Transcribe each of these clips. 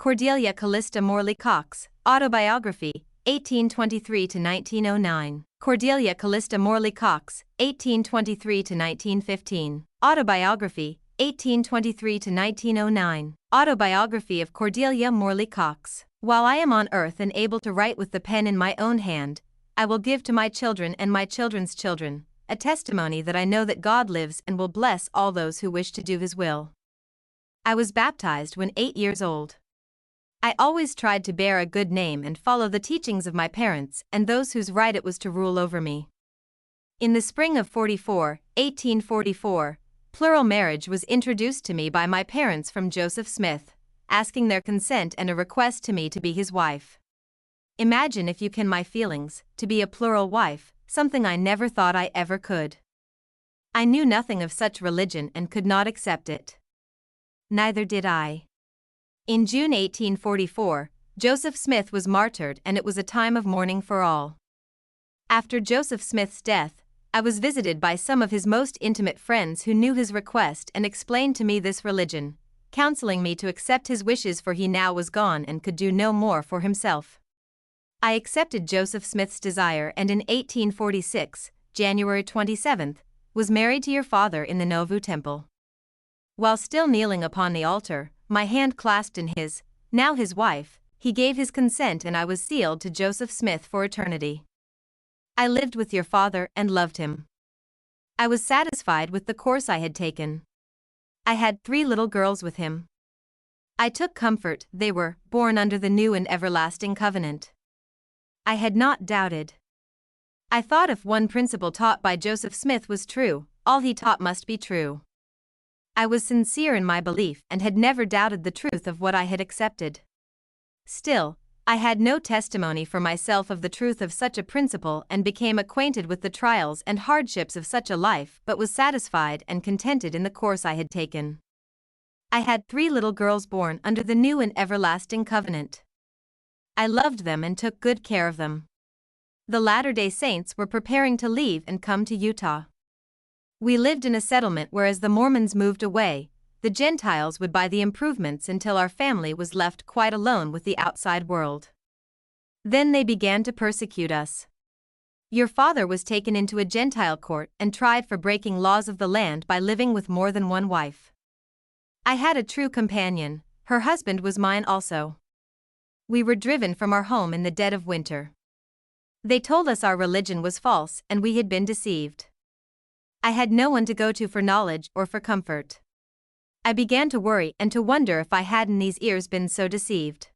Cordelia Calista Morley Cox, Autobiography, 1823–1909. Cordelia Calista Morley Cox, 1823–1915. Autobiography, 1823–1909. Autobiography of Cordelia Morley Cox. While I am on earth and able to write with the pen in my own hand, I will give to my children and my children's children a testimony that I know that God lives and will bless all those who wish to do His will. I was baptized when 8 years old. I always tried to bear a good name and follow the teachings of my parents and those whose right it was to rule over me. In the spring of 1844, plural marriage was introduced to me by my parents from Joseph Smith, asking their consent and a request to me to be his wife. Imagine, if you can, my feelings, to be a plural wife, something I never thought I ever could. I knew nothing of such religion and could not accept it. Neither did I. In June 1844, Joseph Smith was martyred, and it was a time of mourning for all. After Joseph Smith's death, I was visited by some of his most intimate friends who knew his request and explained to me this religion, counseling me to accept his wishes, for he now was gone and could do no more for himself. I accepted Joseph Smith's desire, and in 1846, January 27, was married to your father in the Nauvoo Temple. While still kneeling upon the altar, my hand clasped in his, now his wife, he gave his consent, and I was sealed to Joseph Smith for eternity. I lived with your father and loved him. I was satisfied with the course I had taken. I had 3 little girls with him. I took comfort; they were born under the new and everlasting covenant. I had not doubted. I thought if one principle taught by Joseph Smith was true, all he taught must be true. I was sincere in my belief and had never doubted the truth of what I had accepted. Still, I had no testimony for myself of the truth of such a principle, and became acquainted with the trials and hardships of such a life, but was satisfied and contented in the course I had taken. I had 3 little girls born under the new and everlasting covenant. I loved them and took good care of them. The Latter-day Saints were preparing to leave and come to Utah. We lived in a settlement where, as the Mormons moved away, the Gentiles would buy the improvements until our family was left quite alone with the outside world. Then they began to persecute us. Your father was taken into a Gentile court and tried for breaking laws of the land by living with more than one wife. I had a true companion; her husband was mine also. We were driven from our home in the dead of winter. They told us our religion was false and we had been deceived. I had no one to go to for knowledge or for comfort. I began to worry and to wonder if I had in these years been so deceived.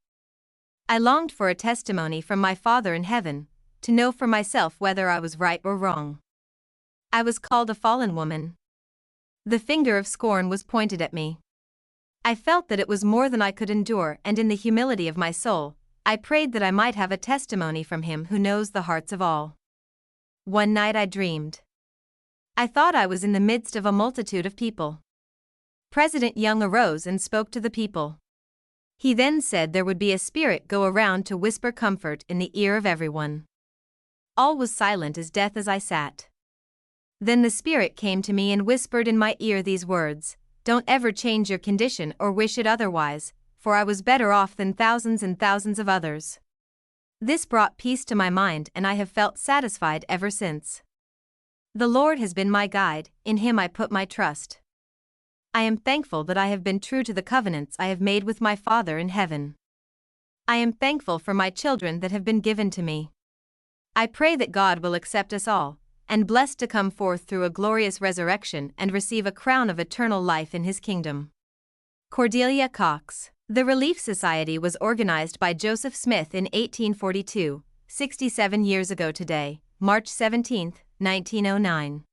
I longed for a testimony from my Father in heaven, to know for myself whether I was right or wrong. I was called a fallen woman. The finger of scorn was pointed at me. I felt that it was more than I could endure, and in the humility of my soul, I prayed that I might have a testimony from Him who knows the hearts of all. One night I dreamed. I thought I was in the midst of a multitude of people. President Young arose and spoke to the people. He then said there would be a spirit go around to whisper comfort in the ear of everyone. All was silent as death as I sat. Then the spirit came to me and whispered in my ear these words: "Don't ever change your condition or wish it otherwise, for I was better off than thousands and thousands of others." This brought peace to my mind, and I have felt satisfied ever since. The Lord has been my guide; in Him I put my trust. I am thankful that I have been true to the covenants I have made with my Father in heaven. I am thankful for my children that have been given to me. I pray that God will accept us all, and bless to come forth through a glorious resurrection and receive a crown of eternal life in His kingdom. Cordelia Cox. The Relief Society was organized by Joseph Smith in 1842, 67 years ago today, March 17, 1909.